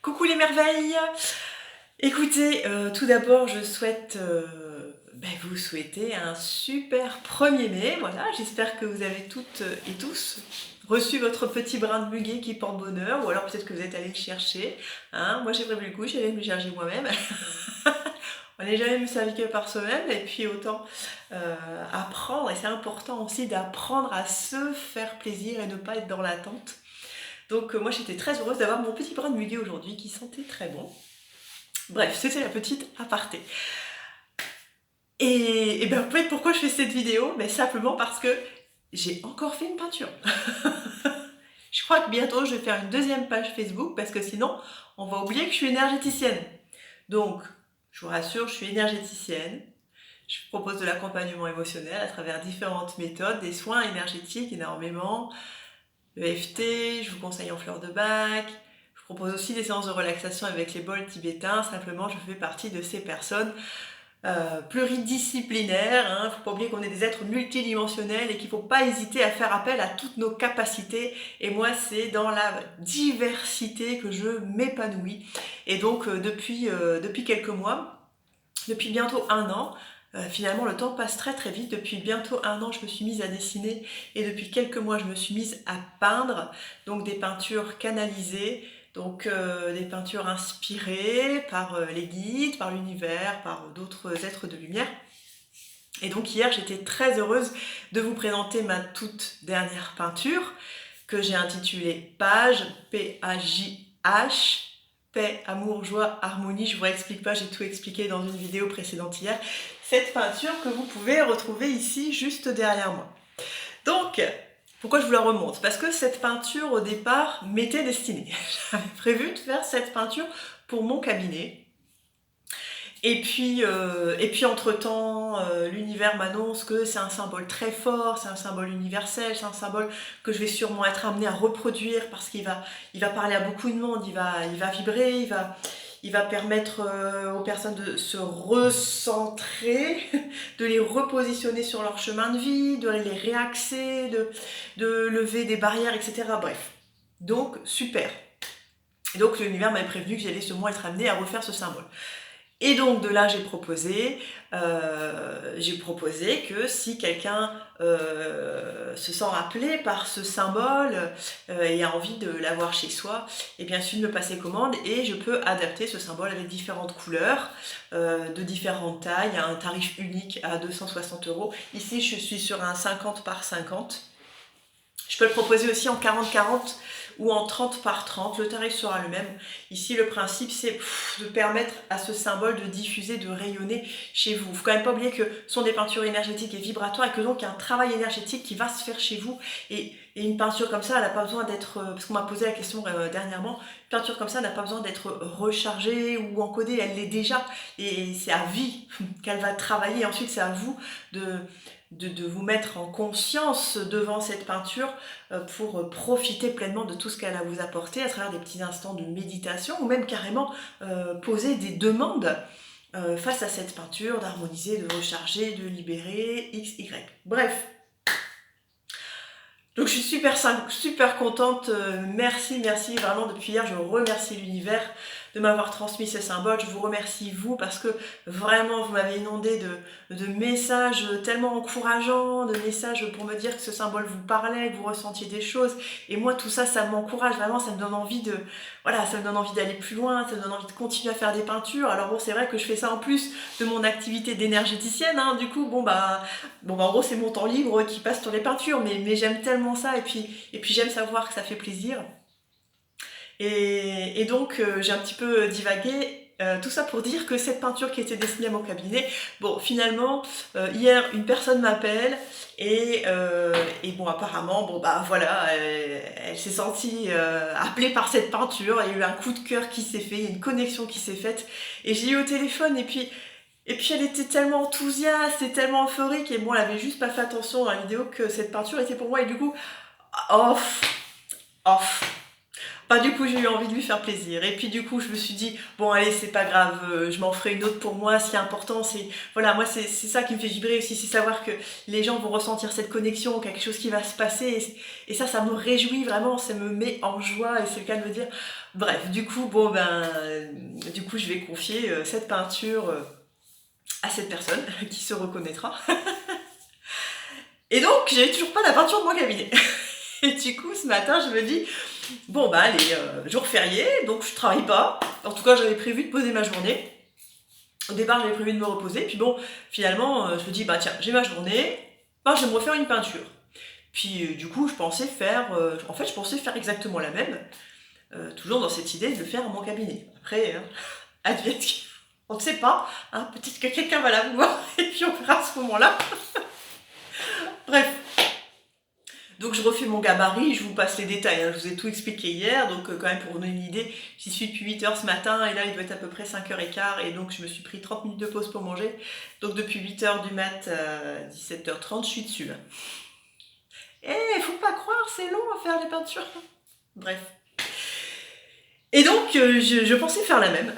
Coucou les merveilles! Écoutez, tout d'abord je souhaite, vous souhaiter un super 1er mai, voilà. J'espère que vous avez toutes et tous reçu votre petit brin de muguet qui porte bonheur ou alors peut-être que vous êtes allés le chercher, hein. Moi j'ai prévu le coup, j'allais me le chercher moi-même. On n'est jamais mieux servi que par soi-même et puis autant, apprendre et c'est important aussi d'apprendre à se faire plaisir et ne pas être dans l'attente. Donc moi j'étais très heureuse d'avoir mon petit brin de muguet aujourd'hui qui sentait très bon. Bref, c'était la petite aparté. Et ben en fait pourquoi je fais cette vidéo? Mais simplement parce que j'ai encore fait une peinture. Je crois que bientôt je vais faire une deuxième page Facebook parce que sinon on va oublier que je suis énergéticienne. Donc je vous rassure, je suis énergéticienne. Je propose de l'accompagnement émotionnel à travers différentes méthodes, des soins énergétiques énormément, EFT, je vous conseille en fleurs de bac. Je propose aussi des séances de relaxation avec les bols tibétains. Simplement, je fais partie de ces personnes pluridisciplinaires. Il ne faut pas oublier qu'on est des êtres multidimensionnels et qu'il ne faut pas hésiter à faire appel à toutes nos capacités. Et moi, c'est dans la diversité que je m'épanouis. Et donc, depuis quelques mois, depuis bientôt 1 an, finalement le temps passe très très vite. Depuis bientôt 1 an je me suis mise à dessiner et depuis quelques mois je me suis mise à peindre, donc des peintures canalisées, donc des peintures inspirées par les guides, par l'univers, par d'autres êtres de lumière. Et donc hier j'étais très heureuse de vous présenter ma toute dernière peinture que j'ai intitulée Page, P-A-J-H, paix, amour, joie, harmonie. Je vous réexplique pas, j'ai tout expliqué dans une vidéo précédente hier. Cette peinture que vous pouvez retrouver ici juste derrière moi. Donc, pourquoi je vous la remonte? Parce que cette peinture au départ m'était destinée. J'avais prévu de faire cette peinture pour mon cabinet. Et puis entre-temps, l'univers m'annonce que c'est un symbole très fort, c'est un symbole universel, c'est un symbole que je vais sûrement être amenée à reproduire parce qu'il va parler à beaucoup de monde, il va vibrer, il va permettre aux personnes de se recentrer, de les repositionner sur leur chemin de vie, de les réaxer, de lever des barrières, etc. Bref, donc super. Et donc l'univers m'avait prévenu que j'allais sûrement être amenée à refaire ce symbole. Et donc de là j'ai proposé que si quelqu'un se sent appelé par ce symbole et a envie de l'avoir chez soi, et bien sûr de me passer commande et je peux adapter ce symbole avec différentes couleurs, de différentes tailles, à un tarif unique à 260 €. Ici je suis sur un 50 par 50. Je peux le proposer aussi en 40-40 ou en 30 par 30, le tarif sera le même. Ici, le principe, c'est de permettre à ce symbole de diffuser, de rayonner chez vous. Il ne faut quand même pas oublier que ce sont des peintures énergétiques et vibratoires et que donc il y a un travail énergétique qui va se faire chez vous. Et une peinture comme ça, elle n'a pas besoin d'être, parce qu'on m'a posé la question dernièrement, une peinture comme ça n'a pas besoin d'être rechargée ou encodée, elle l'est déjà. Et c'est à vie qu'elle va travailler. Ensuite, c'est à vous de vous mettre en conscience devant cette peinture pour profiter pleinement de tout ce qu'elle a à vous apporter à travers des petits instants de méditation ou même carrément poser des demandes face à cette peinture, d'harmoniser, de recharger, de libérer, X, Y. Bref. Donc je suis super contente, merci, vraiment depuis hier, je remercie l'univers de m'avoir transmis ces symboles, je vous remercie vous parce que vraiment vous m'avez inondé de messages tellement encourageants, de messages pour me dire que ce symbole vous parlait, que vous ressentiez des choses et moi tout ça, ça m'encourage vraiment, ça me donne envie ça me donne envie d'aller plus loin, ça me donne envie de continuer à faire des peintures. Alors bon c'est vrai que je fais ça en plus de mon activité d'énergéticienne, hein, du coup en gros c'est mon temps libre qui passe sur les peintures mais j'aime tellement ça et puis j'aime savoir que ça fait plaisir et donc j'ai un petit peu divagué, tout ça pour dire que cette peinture qui était destinée à mon cabinet, bon finalement hier une personne m'appelle et bon apparemment voilà elle s'est sentie appelée par cette peinture, il y a eu un coup de cœur qui s'est fait, il y a une connexion qui s'est faite et j'ai eu au téléphone et puis elle était tellement enthousiaste et tellement euphorique et bon elle avait juste pas fait attention dans la vidéo que cette peinture était pour moi et du coup off Bah du coup j'ai eu envie de lui faire plaisir et puis du coup je me suis dit bon allez c'est pas grave, je m'en ferai une autre pour moi. Ce qui est important c'est voilà moi c'est ça qui me fait vibrer aussi, c'est savoir que les gens vont ressentir cette connexion, quelque chose qui va se passer et ça me réjouit vraiment, ça me met en joie et c'est le cas de me dire. Bref du coup bon ben du coup je vais confier cette peinture à cette personne qui se reconnaîtra. Et donc j'avais toujours pas la peinture de mon cabinet. Et du coup ce matin je me dis bon bah allez, jour férié, donc je travaille pas. En tout cas, j'avais prévu de poser ma journée. Au départ, j'avais prévu de me reposer. Puis bon, finalement, je me dis, bah tiens, j'ai ma journée, bah, je vais me refaire une peinture. Puis du coup, en fait, je pensais faire exactement la même, toujours dans cette idée de le faire à mon cabinet. Après, advienne, on ne sait pas, hein, peut-être que quelqu'un va la voir, et puis on verra à ce moment-là. Bref. Donc je refais mon gabarit, je vous passe les détails, hein. Je vous ai tout expliqué hier, donc quand même pour vous donner une idée, j'y suis depuis 8h ce matin et là il doit être à peu près 5h15 et donc je me suis pris 30 minutes de pause pour manger. Donc depuis 8h du mat à 17h30, je suis dessus. Eh, faut pas croire, c'est long à faire les peintures. Bref. Et donc je pensais faire la même.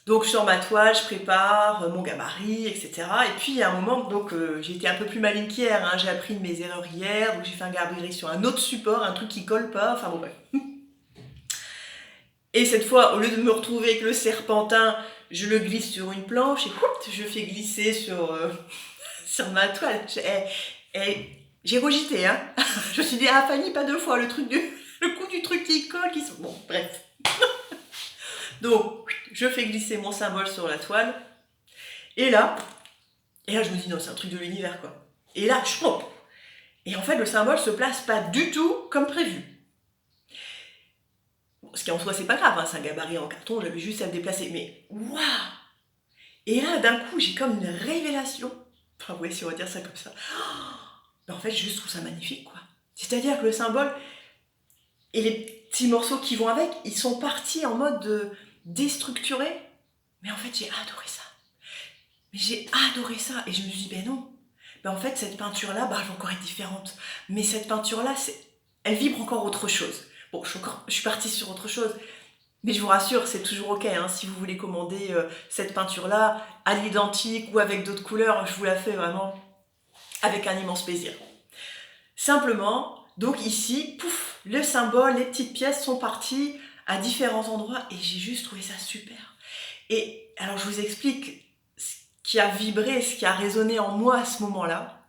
Donc je sors ma toile, je prépare mon gabarit, etc. Et puis il y a un moment, donc j'ai été un peu plus maligne qu'hier, hein, j'ai appris de mes erreurs hier, donc j'ai fait un gabarit sur un autre support, un truc qui colle pas, enfin bon bref. Et cette fois, au lieu de me retrouver avec le serpentin, je le glisse sur une planche et je fais glisser sur, sur ma toile. J'ai cogité, hein. Je me suis dit, ah Fanny, pas deux fois, le coup du truc qui colle, qui sont... Bon, bref. Donc, je fais glisser mon symbole sur la toile. Et là je me dis, non, c'est un truc de l'univers, quoi. Et là, et en fait, le symbole se place pas du tout comme prévu. Bon, ce qui en soi, c'est pas grave, hein, c'est un gabarit en carton, j'avais juste à le déplacer. Mais, waouh! Et là, d'un coup, j'ai comme une révélation. Enfin, ouais, si on va dire ça comme ça. Mais en fait, je trouve ça magnifique, quoi. C'est-à-dire que le symbole et les petits morceaux qui vont avec, ils sont partis en mode déstructuré. Mais en fait, j'ai adoré ça. Mais j'ai adoré ça. Et je me suis dit, ben non. Ben en fait, cette peinture-là, elle va encore être différente. Mais cette peinture-là, elle vibre encore autre chose. Bon, je suis partie sur autre chose. Mais je vous rassure, c'est toujours ok, hein, si vous voulez commander cette peinture-là, à l'identique ou avec d'autres couleurs, je vous la fais vraiment avec un immense plaisir. Simplement, donc ici, pouf, le symbole, les petites pièces sont parties à différents endroits et j'ai juste trouvé ça super. Et alors je vous explique ce qui a vibré, ce qui a résonné en moi à ce moment-là.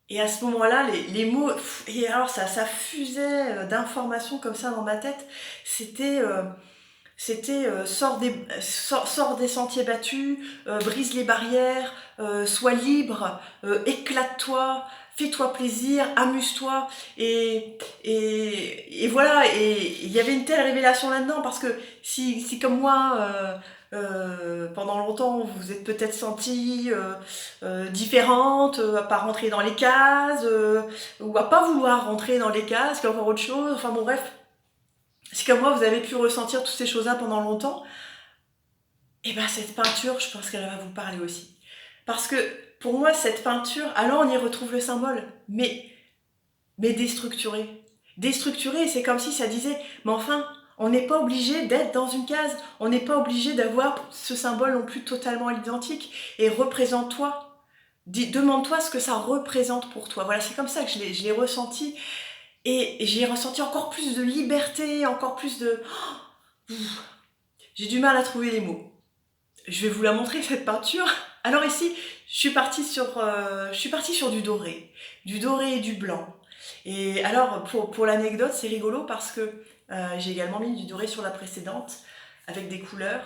Et à ce moment-là, les mots, et alors ça fusait d'informations comme ça dans ma tête. C'était sors des sentiers battus, brise les barrières, sois libre, éclate-toi, fais-toi plaisir, amuse-toi. Et voilà, et il y avait une telle révélation là-dedans, parce que si comme moi, pendant longtemps, vous vous êtes peut-être sentie différente, à pas rentrer dans les cases, ou à pas vouloir rentrer dans les cases, qu'il y a encore autre chose, enfin bon bref. Si comme moi vous avez pu ressentir toutes ces choses-là pendant longtemps, et ben cette peinture, je pense qu'elle va vous parler aussi. Parce que pour moi, cette peinture, alors on y retrouve le symbole, mais déstructuré. Déstructuré, c'est comme si ça disait, mais enfin, on n'est pas obligé d'être dans une case, on n'est pas obligé d'avoir ce symbole non plus totalement identique, et représente-toi. Demande-toi ce que ça représente pour toi. Voilà, c'est comme ça que je l'ai ressenti. Et j'ai ressenti encore plus de liberté, encore plus de... J'ai du mal à trouver les mots. Je vais vous la montrer, cette peinture. Alors ici, je suis partie sur du doré et du blanc. Et alors, pour l'anecdote, c'est rigolo parce que j'ai également mis du doré sur la précédente, avec des couleurs.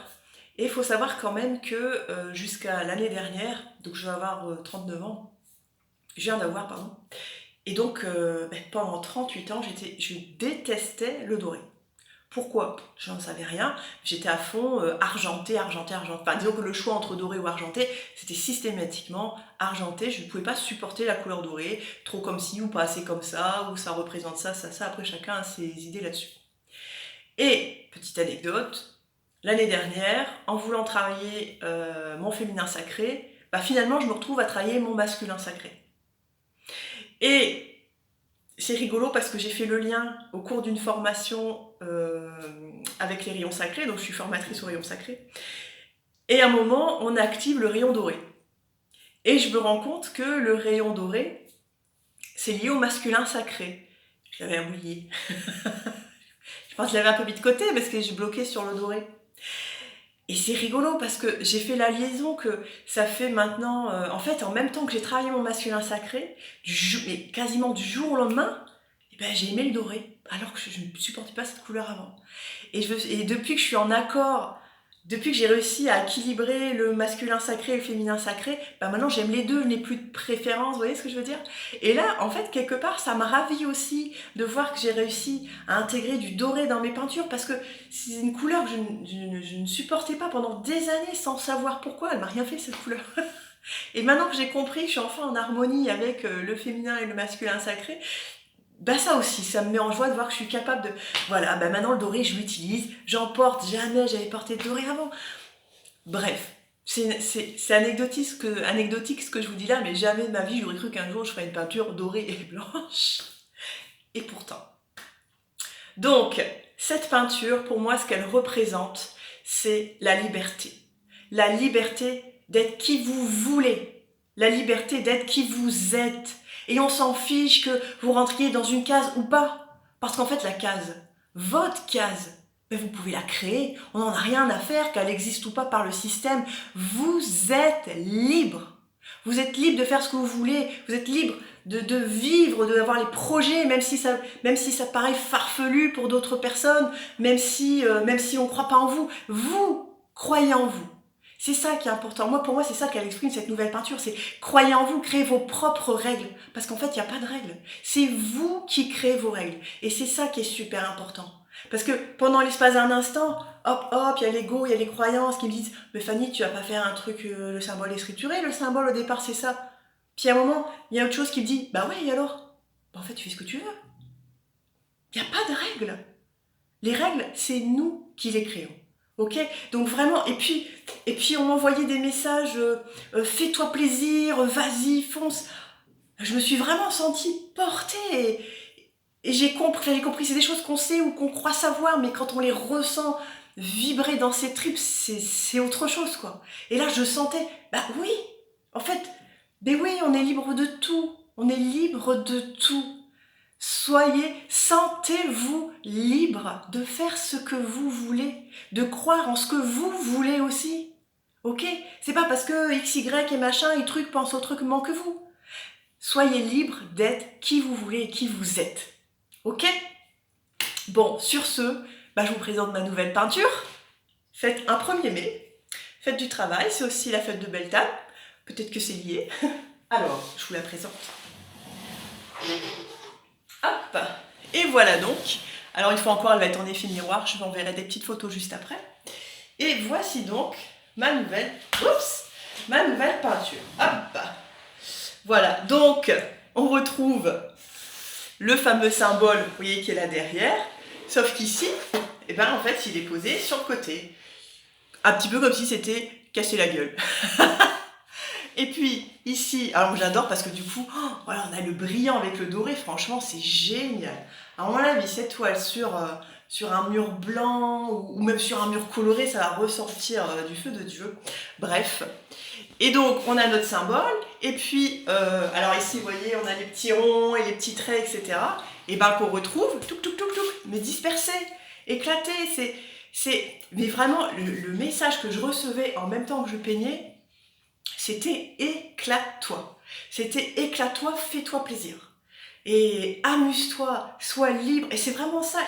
Et il faut savoir quand même que jusqu'à l'année dernière, donc je vais avoir 39 ans, je viens d'avoir, pardon, et donc, pendant 38 ans, je détestais le doré. Pourquoi? Je n'en savais rien. J'étais à fond argenté. Enfin, disons que le choix entre doré ou argenté, c'était systématiquement argenté. Je ne pouvais pas supporter la couleur dorée, trop comme ci ou pas assez comme ça, ou ça représente ça. Après, chacun a ses idées là-dessus. Et, petite anecdote, l'année dernière, en voulant travailler mon féminin sacré, finalement, je me retrouve à travailler mon masculin sacré. Et c'est rigolo parce que j'ai fait le lien au cours d'une formation avec les rayons sacrés, donc je suis formatrice aux rayons sacrés. Et à un moment, on active le rayon doré. Et je me rends compte que le rayon doré, c'est lié au masculin sacré. Je l'avais oublié. Je pense que je l'avais un peu mis de côté parce que j'ai bloqué sur le doré. Et c'est rigolo parce que j'ai fait la liaison que ça fait maintenant... en fait, en même temps que j'ai travaillé mon masculin sacré, mais quasiment du jour au lendemain, eh ben, j'ai aimé le doré. Alors que je ne supportais pas cette couleur avant. Et depuis que je suis en accord, depuis que j'ai réussi à équilibrer le masculin sacré et le féminin sacré, bah maintenant j'aime les deux, je n'ai plus de préférence, vous voyez ce que je veux dire? Et là, en fait, quelque part, ça me ravit aussi de voir que j'ai réussi à intégrer du doré dans mes peintures, parce que c'est une couleur que je ne supportais pas pendant des années sans savoir pourquoi, elle m'a rien fait cette couleur. Et maintenant que j'ai compris que je suis enfin en harmonie avec le féminin et le masculin sacré, bah ça aussi, ça me met en joie de voir que je suis capable de... Voilà, bah maintenant le doré, je l'utilise, j'en porte, jamais j'avais porté de doré avant. Bref, c'est anecdotique, anecdotique ce que je vous dis là, mais jamais de ma vie j'aurais cru qu'un jour je ferais une peinture dorée et blanche. Et pourtant. Donc, cette peinture, pour moi, ce qu'elle représente, c'est la liberté. La liberté d'être qui vous voulez. La liberté d'être qui vous êtes. Et on s'en fiche que vous rentriez dans une case ou pas. Parce qu'en fait, la case, votre case, ben vous pouvez la créer. On n'en a rien à faire qu'elle existe ou pas par le système. Vous êtes libre. Vous êtes libre de faire ce que vous voulez. Vous êtes libre de vivre, d'avoir les projets, même si ça paraît farfelu pour d'autres personnes, même si on ne croit pas en vous. Vous, croyez en vous. C'est ça qui est important. Pour moi, c'est ça qu'elle exprime, cette nouvelle peinture. C'est croyez en vous, créez vos propres règles. Parce qu'en fait, il n'y a pas de règles. C'est vous qui créez vos règles. Et c'est ça qui est super important. Parce que pendant l'espace d'un instant, hop, il y a l'ego, il y a les croyances qui me disent « Mais Fanny, tu vas pas faire un truc, le symbole est structuré. Le symbole, au départ, c'est ça. » Puis à un moment, il y a autre chose qui me dit « Bah ouais, et alors ?» Bah en fait, tu fais ce que tu veux. Il n'y a pas de règles. Les règles, c'est nous qui les créons. Ok, donc vraiment, et puis on m'envoyait des messages fais-toi plaisir, vas-y, fonce. Je me suis vraiment sentie portée et j'ai compris, c'est des choses qu'on sait ou qu'on croit savoir, mais quand on les ressent vibrer dans ses tripes, c'est autre chose, quoi. Et là, je sentais, bah oui, en fait, mais oui, on est libre de tout, on est libre de tout. Sentez-vous libre de faire ce que vous voulez, de croire en ce que vous voulez aussi. Ok? C'est pas parce que X, Y et machin et truc pensent autrement que vous. Soyez libre d'être qui vous voulez et qui vous êtes. Ok? Bon, sur ce, je vous présente ma nouvelle peinture. Faites un 1er mai. Fête du travail, c'est aussi la fête de Beltane. Peut-être que c'est lié. Alors, je vous la présente. Hop, et voilà donc. Alors une fois encore, elle va être en effet miroir, je vous enverrai des petites photos juste après. Et voici donc ma nouvelle peinture. Hop, voilà, donc on retrouve le fameux symbole, vous voyez, qui est là derrière, sauf qu'ici, en fait, il est posé sur le côté. Un petit peu comme si c'était cassé la gueule. Et puis ici, alors j'adore parce que du coup, voilà, on a le brillant avec le doré, franchement c'est génial. Alors on l'a mis cette toile sur un mur blanc ou même sur un mur coloré, ça va ressortir du feu de Dieu. Bref. Et donc on a notre symbole, et puis, alors ici vous voyez, on a les petits ronds et les petits traits, etc. Et qu'on retrouve, mais dispersés, éclatés. Mais vraiment, le message que je recevais en même temps que je peignais, c'était éclate-toi. C'était éclate-toi, fais-toi plaisir. Et amuse-toi, sois libre. Et c'est vraiment ça,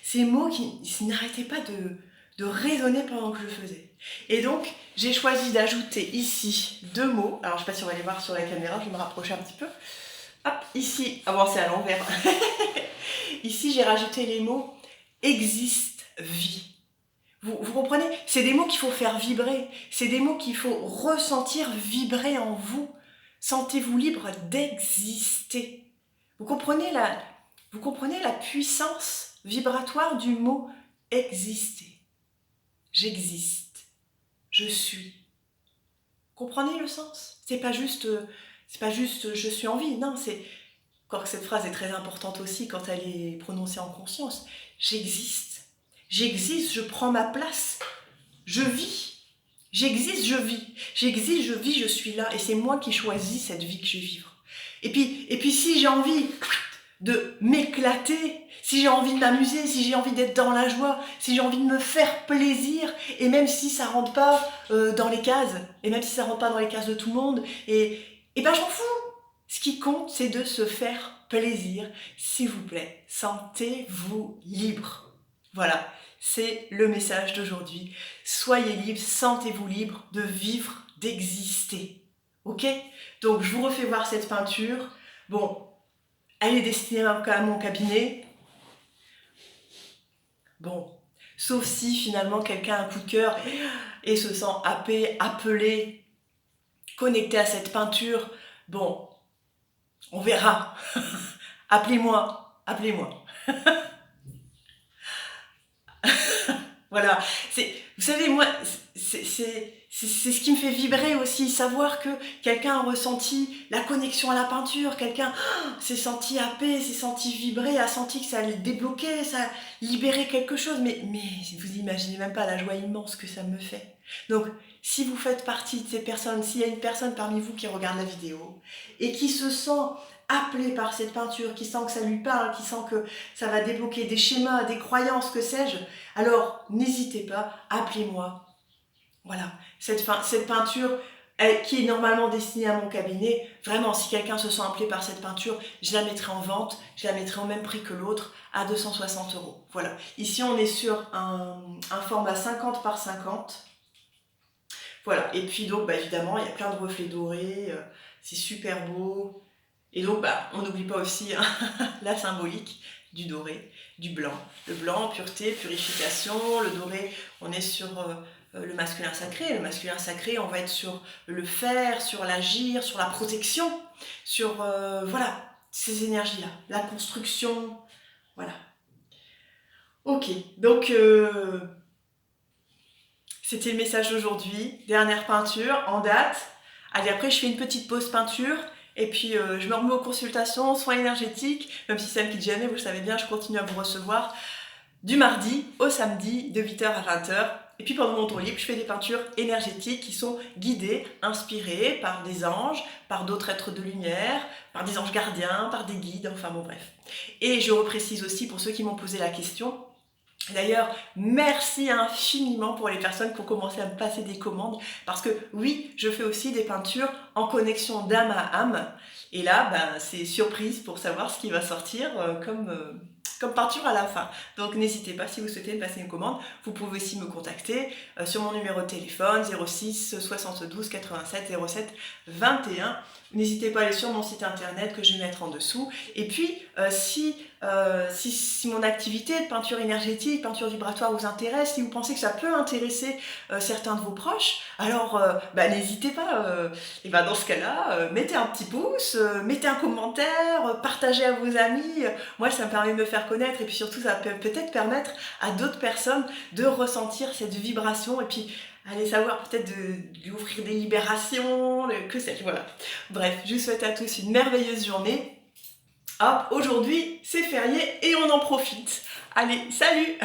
ces mots qui n'arrêtaient pas de résonner pendant que je le faisais. Et donc, j'ai choisi d'ajouter ici 2 mots. Alors, je ne sais pas si on va les voir sur la caméra, je vais me rapprocher un petit peu. Hop, ici, c'est à l'envers. Ici, j'ai rajouté les mots existe, vie. Vous comprenez? C'est des mots qu'il faut faire vibrer. C'est des mots qu'il faut ressentir vibrer en vous. Sentez-vous libre d'exister. Vous comprenez la puissance vibratoire du mot exister. J'existe. Je suis. Comprenez le sens? C'est pas juste je suis en vie. Non, quoique cette phrase est très importante aussi quand elle est prononcée en conscience. J'existe. J'existe, je prends ma place. Je vis. J'existe, je vis. J'existe, je vis, je suis là. Et c'est moi qui choisis cette vie que je vais vivre. Et puis si j'ai envie de m'éclater, si j'ai envie de m'amuser, si j'ai envie d'être dans la joie, si j'ai envie de me faire plaisir, et même si ça rentre pas dans les cases, et même si ça rentre pas dans les cases de tout le monde, et ben je m'en fous. Ce qui compte, c'est de se faire plaisir. S'il vous plaît, sentez-vous libre. Voilà, c'est le message d'aujourd'hui. Soyez libre, sentez-vous libre de vivre, d'exister. Ok? Donc je vous refais voir cette peinture. Bon, elle est destinée à mon cabinet. Bon, sauf si finalement quelqu'un a un coup de cœur et se sent happé, appelé, connecté à cette peinture. Bon, on verra. Appelez-moi, appelez-moi. Voilà, vous savez, moi, c'est ce qui me fait vibrer aussi, savoir que quelqu'un a ressenti la connexion à la peinture, quelqu'un s'est senti happé, s'est senti vibrer, a senti que ça allait débloquer, ça libérait quelque chose, mais vous imaginez même pas la joie immense que ça me fait. Donc, si vous faites partie de ces personnes, s'il y a une personne parmi vous qui regarde la vidéo et qui se sent appelé par cette peinture, qui sent que ça lui parle, qui sent que ça va débloquer des schémas, des croyances, que sais-je, alors n'hésitez pas, appelez-moi. Voilà, cette peinture qui est normalement destinée à mon cabinet, vraiment, si quelqu'un se sent appelé par cette peinture, je la mettrai en vente, je la mettrai au même prix que l'autre, à 260 €. Voilà, ici on est sur un format 50 par 50. Voilà, et puis donc évidemment, il y a plein de reflets dorés, c'est super beau. Et donc, on n'oublie pas aussi la symbolique du doré, du blanc. Le blanc, pureté, purification. Le doré, on est sur le masculin sacré. Le masculin sacré, on va être sur le faire, sur l'agir, sur la protection, sur, voilà, ces énergies-là. La construction, voilà. Ok, donc, c'était le message d'aujourd'hui. Dernière peinture en date. Allez, après, je fais une petite pause peinture. Et puis, je me remets aux consultations, soins énergétiques, même si ça ne quitte jamais, vous le savez bien, je continue à vous recevoir du mardi au samedi de 8h à 20h. Et puis, pendant mon temps libre, je fais des peintures énergétiques qui sont guidées, inspirées par des anges, par d'autres êtres de lumière, par des anges gardiens, par des guides, enfin bon, bref. Et je reprécise aussi, pour ceux qui m'ont posé la question, d'ailleurs, merci infiniment pour les personnes qui ont commencé à me passer des commandes, parce que oui, je fais aussi des peintures en connexion d'âme à âme, et là, c'est surprise pour savoir ce qui va sortir comme peinture à la fin. Donc n'hésitez pas, si vous souhaitez me passer une commande, vous pouvez aussi me contacter sur mon numéro de téléphone 06 72 87 07 21. N'hésitez pas à aller sur mon site internet que je vais mettre en dessous. Et puis, si mon activité de peinture énergétique, peinture vibratoire vous intéresse, si vous pensez que ça peut intéresser certains de vos proches, alors n'hésitez pas. Et dans ce cas-là, mettez un petit pouce, mettez un commentaire, partagez à vos amis. Moi, ça me permet de me faire connaître et puis surtout, ça peut peut-être permettre à d'autres personnes de ressentir cette vibration et puis allez savoir peut-être de lui offrir des libérations, que sais-je, voilà. Bref, je vous souhaite à tous une merveilleuse journée. Hop, aujourd'hui, c'est férié et on en profite. Allez, salut!